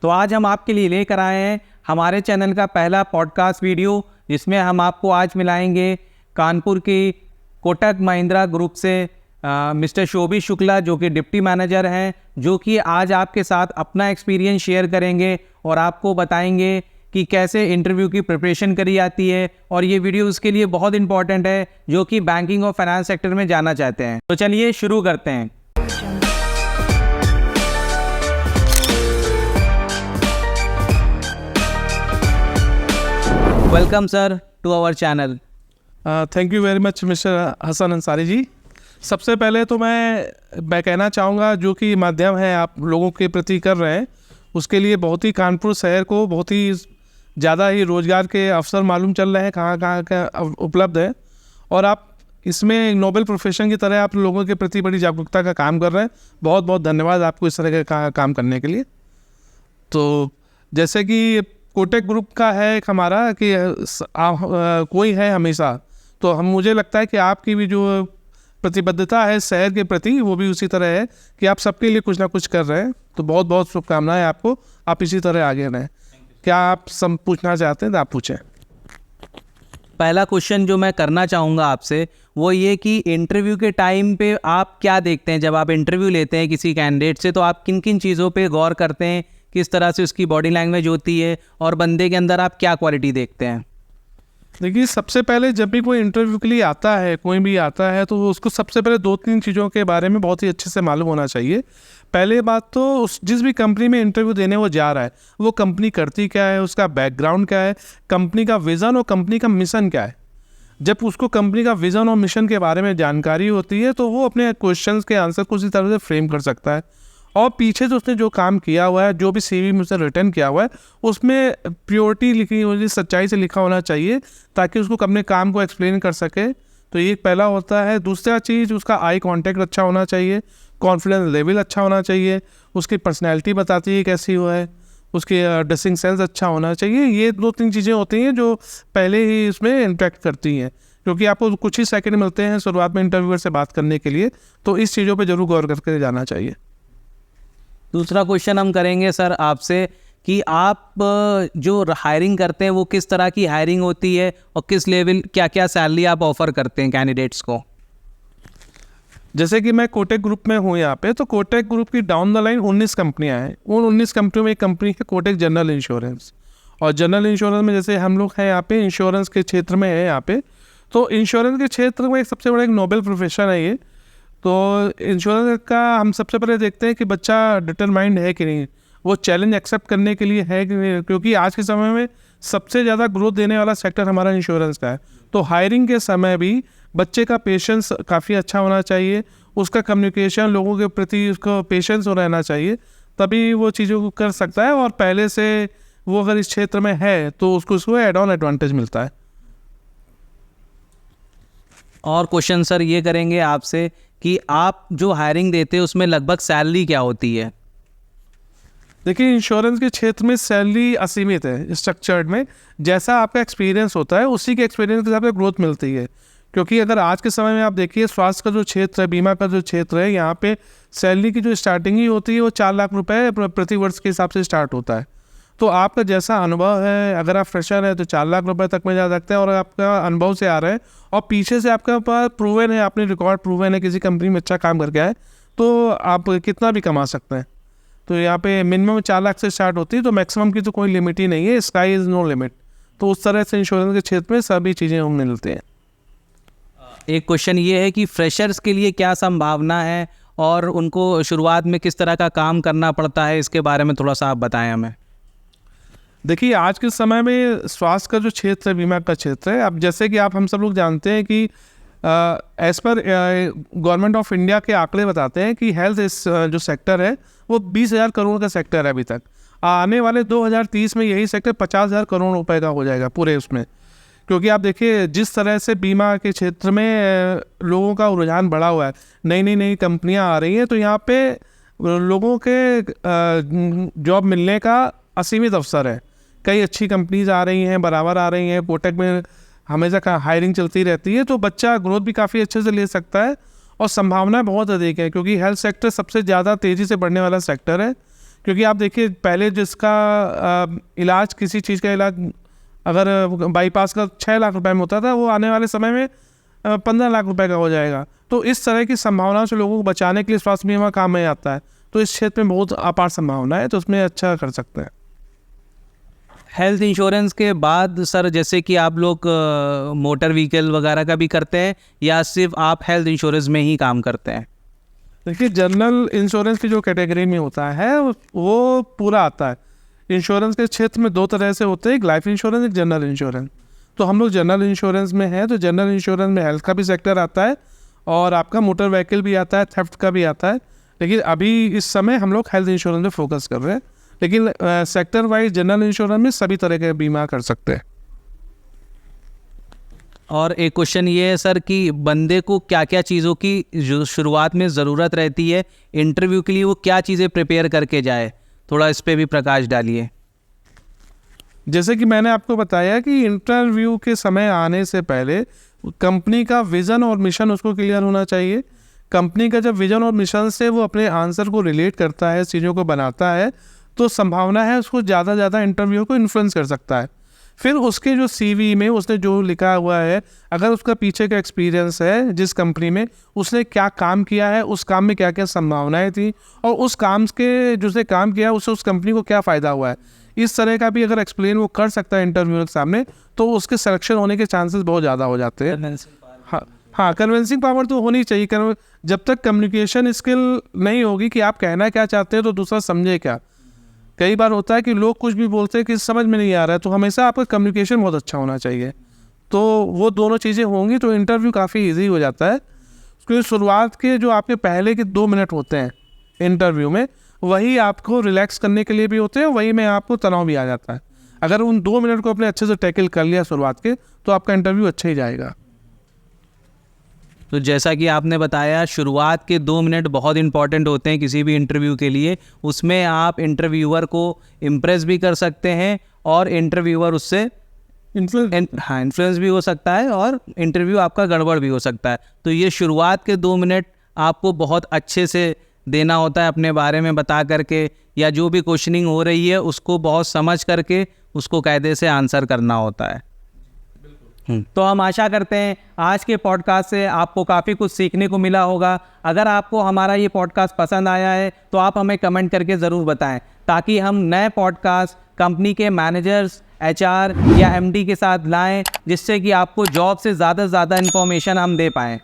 तो आज हम आपके लिए लेकर आए हैं हमारे चैनल का पहला पॉडकास्ट वीडियो, जिसमें हम आपको आज मिलाएंगे कानपुर की कोटक महिंद्रा ग्रुप से मिस्टर शोभी शुक्ला, जो कि डिप्टी मैनेजर हैं, जो कि आज आपके साथ अपना एक्सपीरियंस शेयर करेंगे और आपको बताएंगे कि कैसे इंटरव्यू की प्रिपरेशन करी जाती है। और ये वीडियो उसके लिए बहुत इंपॉर्टेंट है जो कि बैंकिंग और फाइनेंस सेक्टर में जाना चाहते हैं। तो चलिए शुरू करते हैं। Welcome sir to our channel. Thank you very much mister Hasan Ansari ji. सबसे पहले तो मैं कहना चाहूँगा, जो कि माध्यम है आप लोगों के प्रति कर रहे हैं, उसके लिए बहुत ही कानपुर शहर को बहुत ही ज़्यादा ही रोज़गार के अवसर मालूम चल रहे हैं, कहाँ का उपलब्ध है। और आप इसमें नोबेल प्रोफेशन की तरह आप लोगों के प्रति बड़ी जागरूकता का काम कर रहे हैं। बहुत बहुत धन्यवाद आपको इस तरह का काम करने के लिए। तो जैसे कि कोटक ग्रुप का है एक हमारा कि कोई है हमेशा, तो मुझे लगता है कि आपकी भी जो प्रतिबद्धता है शहर के प्रति, वो भी उसी तरह है कि आप सबके लिए कुछ ना कुछ कर रहे हैं। तो बहुत बहुत शुभकामनाएं आपको, आप इसी तरह आगे रहें। क्या आप सब पूछना चाहते हैं तो आप पूछें। पहला क्वेश्चन जो मैं करना चाहूँगा आपसे वो ये कि इंटरव्यू के टाइम पे आप क्या देखते हैं? जब आप इंटरव्यू लेते हैं किसी कैंडिडेट से, तो आप किन किन चीज़ों पे गौर करते हैं? किस तरह से उसकी बॉडी लैंग्वेज होती है और बंदे के अंदर आप क्या क्वालिटी देखते हैं? देखिए, सबसे पहले जब भी कोई इंटरव्यू के लिए आता है, कोई भी आता है, तो उसको सबसे पहले 2-3 चीज़ों के बारे में बहुत ही अच्छे से मालूम होना चाहिए। पहले बात तो जिस भी कंपनी में इंटरव्यू देने वो जा रहा है, वो कंपनी करती क्या है, उसका बैकग्राउंड क्या है, कंपनी का विज़न और कंपनी का मिशन क्या है। जब उसको कंपनी का विज़न और मिशन के बारे में जानकारी होती है, तो वो अपने क्वेश्चंस के आंसर को उसी तरह से फ्रेम कर सकता है। और पीछे जो उसने जो काम किया हुआ है, जो भी CV में उसने रिटर्न किया हुआ है, उसमें प्योरिटी लिखी हुई, सच्चाई से लिखा होना चाहिए, ताकि उसको अपने काम को एक्सप्लेन कर सके। तो ये पहला होता है। दूसरा चीज़, उसका आई कांटेक्ट अच्छा होना चाहिए, कॉन्फिडेंस लेवल अच्छा होना चाहिए, उसकी पर्सनैलिटी बताती है कैसी हुआ है, उसकी ड्रेसिंग सेंस अच्छा होना चाहिए। ये 2-3 चीज़ें होती हैं जो पहले ही इसमें इंटरेक्ट करती हैं, क्योंकि आपको कुछ ही सेकंड मिलते हैं शुरुआत में इंटरव्यूअर से बात करने के लिए। तो इस चीज़ों पे ज़रूर गौर करके जाना चाहिए। दूसरा क्वेश्चन हम करेंगे सर आपसे कि आप जो हायरिंग करते हैं वो किस तरह की हायरिंग होती है और किस लेवल, क्या क्या सैलरी आप ऑफ़र करते हैं कैंडिडेट्स को? जैसे कि मैं कोटक ग्रुप में हूँ यहाँ पे, तो कोटक ग्रुप की डाउन द लाइन 19 कंपनियाँ हैं। उन 19 कंपनियों में एक कंपनी है कोटक जनरल इंश्योरेंस। और जनरल इंश्योरेंस में जैसे हम लोग हैं यहाँ पे, इंश्योरेंस के क्षेत्र में है यहाँ पे, तो इंश्योरेंस के क्षेत्र में एक सबसे बड़ा एक नोबेल प्रोफेशन है ये। तो इंश्योरेंस का हम सबसे पहले देखते हैं कि बच्चा डिटरमाइंड है कि नहीं, वो चैलेंज एक्सेप्ट करने के लिए है कि नहीं, क्योंकि आज के समय में सबसे ज़्यादा ग्रोथ देने वाला सेक्टर हमारा इंश्योरेंस का है। तो हायरिंग के समय भी बच्चे का पेशेंस काफ़ी अच्छा होना चाहिए, उसका कम्युनिकेशन लोगों के प्रति उसको पेशेंस रहना चाहिए, तभी वो चीज़ों को कर सकता है। और पहले से वो अगर इस क्षेत्र में है तो उसको एड ऑन एडवांटेज मिलता है। और क्वेश्चन सर ये करेंगे आपसे कि आप जो हायरिंग देते हैं उसमें लगभग सैलरी क्या होती है? देखिए, इंश्योरेंस के क्षेत्र में सैलरी असीमित है स्ट्रक्चर्ड में। जैसा आपका एक्सपीरियंस होता है, उसी के एक्सपीरियंस के हिसाब से ग्रोथ मिलती है। क्योंकि अगर आज के समय में आप देखिए, स्वास्थ्य का जो क्षेत्र है, बीमा का जो क्षेत्र है, यहाँ पे सैलरी की जो स्टार्टिंग ही होती है वो 4 लाख रुपए प्रति वर्ष के हिसाब से स्टार्ट होता है। तो आपका जैसा अनुभव है, अगर आप फ्रेशर है तो 4 लाख रुपए तक में जा सकते हैं। और आपका अनुभव से आ रहा है और पीछे से आपका पास प्रूवन है, आपने रिकॉर्ड प्रूवन है, किसी कंपनी में अच्छा काम करके आए, तो आप कितना भी कमा सकते हैं। तो यहाँ पे मिनिमम 4 लाख से स्टार्ट होती है, तो मैक्सिमम की तो कोई लिमिट ही नहीं है, स्काई इज़ नो लिमिट। तो उस तरह से इंश्योरेंस के क्षेत्र में सभी चीज़ें हम मिलते हैं। एक क्वेश्चन ये है कि फ्रेशर्स के लिए क्या संभावना है और उनको शुरुआत में किस तरह का काम करना पड़ता है, इसके बारे में थोड़ा सा आप बताएं हमें। देखिए, आज के समय में स्वास्थ्य का जो क्षेत्र है, बीमा का क्षेत्र है, अब जैसे कि हम सब लोग जानते हैं कि as per government of India के आंकड़े बताते हैं कि हेल्थ जो सेक्टर है वो 20,000 करोड़ का सेक्टर है अभी तक। आने वाले 2030 में यही सेक्टर 50,000 करोड़ रुपए का हो जाएगा पूरे उसमें। क्योंकि आप देखिए, जिस तरह से बीमा के क्षेत्र में लोगों का रुझान बढ़ा हुआ है, नई कंपनियां आ रही हैं, तो यहाँ पे लोगों के जॉब मिलने का असीमित अवसर है। कई अच्छी कंपनीज आ रही हैं, बराबर आ रही हैं, कोटक में हमेशा हायरिंग चलती रहती है, तो बच्चा ग्रोथ भी काफ़ी अच्छे से ले सकता है और संभावनाएं बहुत अधिक है। क्योंकि हेल्थ सेक्टर सबसे ज़्यादा तेज़ी से बढ़ने वाला सेक्टर है, क्योंकि आप देखिए पहले जिसका इलाज, किसी चीज़ का इलाज अगर बाईपास का 6 लाख रुपए में होता था, वो आने वाले समय में 15 लाख रुपए का हो जाएगा। तो इस तरह की संभावनाओं से लोगों को बचाने के लिए स्वास्थ्य बीमा काम में आता है। तो इस क्षेत्र में बहुत अपार संभावना है, तो उसमें अच्छा कर सकते हैं। हेल्थ इंश्योरेंस के बाद सर, जैसे कि आप लोग मोटर व्हीकल वगैरह का भी करते हैं या सिर्फ आप हेल्थ इंश्योरेंस में ही काम करते हैं? देखिए जनरल इंश्योरेंस की जो कैटेगरी में होता है वो पूरा आता है। इंश्योरेंस के क्षेत्र में 2 तरह से होते हैं, एक लाइफ इंश्योरेंस, एक जनरल इंश्योरेंस। तो हम लोग जनरल इंश्योरेंस में हैं, तो जनरल इंश्योरेंस में हेल्थ का भी सेक्टर आता है और आपका मोटर व्हीकल भी आता है, थेफ्ट का भी आता है। लेकिन अभी इस समय हम लोग हेल्थ इंश्योरेंस में फोकस कर रहे हैं, लेकिन सेक्टर वाइज जनरल इंश्योरेंस में सभी तरह के बीमा कर सकते हैं। और एक क्वेश्चन ये है सर कि बंदे को क्या क्या चीज़ों की जो शुरुआत में ज़रूरत रहती है इंटरव्यू के लिए, वो क्या चीज़ें प्रिपेयर करके जाए, थोड़ा इस पे भी प्रकाश डालिए। जैसे कि मैंने आपको बताया कि इंटरव्यू के समय आने से पहले कंपनी का विज़न और मिशन उसको क्लियर होना चाहिए। कंपनी का जब विज़न और मिशन से वो अपने आंसर को रिलेट करता है, चीज़ों को बनाता है, तो संभावना है उसको ज़्यादा से ज़्यादा इंटरव्यू को इन्फ्लुएंस कर सकता है। फिर उसके जो सीवी में उसने जो लिखा हुआ है, अगर उसका पीछे का एक्सपीरियंस है, जिस कंपनी में उसने क्या काम किया है, उस काम में क्या क्या संभावनाएं थी और उस काम के जो उसने काम किया उससे उस कंपनी को क्या फ़ायदा हुआ है, इस तरह का भी अगर एक्सप्लेन वो कर सकता है इंटरव्यू के सामने, तो उसके सिलेक्शन होने के चांसेस बहुत ज़्यादा हो जाते हैं। हाँ, कन्विंसिंग पावर तो होनी चाहिए। जब तक कम्युनिकेशन स्किल नहीं होगी कि आप कहना क्या चाहते हैं तो दूसरा समझे क्या। कई बार होता है कि लोग कुछ भी बोलते हैं कि समझ में नहीं आ रहा है, तो हमेशा आपका कम्युनिकेशन बहुत अच्छा होना चाहिए। तो वो दोनों चीज़ें होंगी तो इंटरव्यू काफ़ी इजी हो जाता है। क्योंकि शुरुआत के जो आपके पहले के 2 मिनट होते हैं इंटरव्यू में, वही आपको रिलैक्स करने के लिए भी होते हैं, वही में आपको तनाव भी आ जाता है। अगर उन 2 मिनट को अपने अच्छे से टैकल कर लिया शुरुआत के, तो आपका इंटरव्यू अच्छा ही जाएगा। तो जैसा कि आपने बताया, शुरुआत के 2 मिनट बहुत इंपॉर्टेंट होते हैं किसी भी इंटरव्यू के लिए। उसमें आप इंटरव्यूअर को इम्प्रेस भी कर सकते हैं और इंटरव्यूअर उससे इन्फ्लुएंस भी हो सकता है और इंटरव्यू आपका गड़बड़ भी हो सकता है। तो ये शुरुआत के 2 मिनट आपको बहुत अच्छे से देना होता है, अपने बारे में बता करके या जो भी क्वेश्चनिंग हो रही है उसको बहुत समझ करके उसको कायदे से आंसर करना होता है। तो हम आशा करते हैं आज के पॉडकास्ट से आपको काफ़ी कुछ सीखने को मिला होगा। अगर आपको हमारा ये पॉडकास्ट पसंद आया है तो आप हमें कमेंट करके ज़रूर बताएं, ताकि हम नए पॉडकास्ट कंपनी के मैनेजर्स, HR या MD के साथ लाएं, जिससे कि आपको जॉब से ज़्यादा इन्फॉर्मेशन हम दे पाएँ।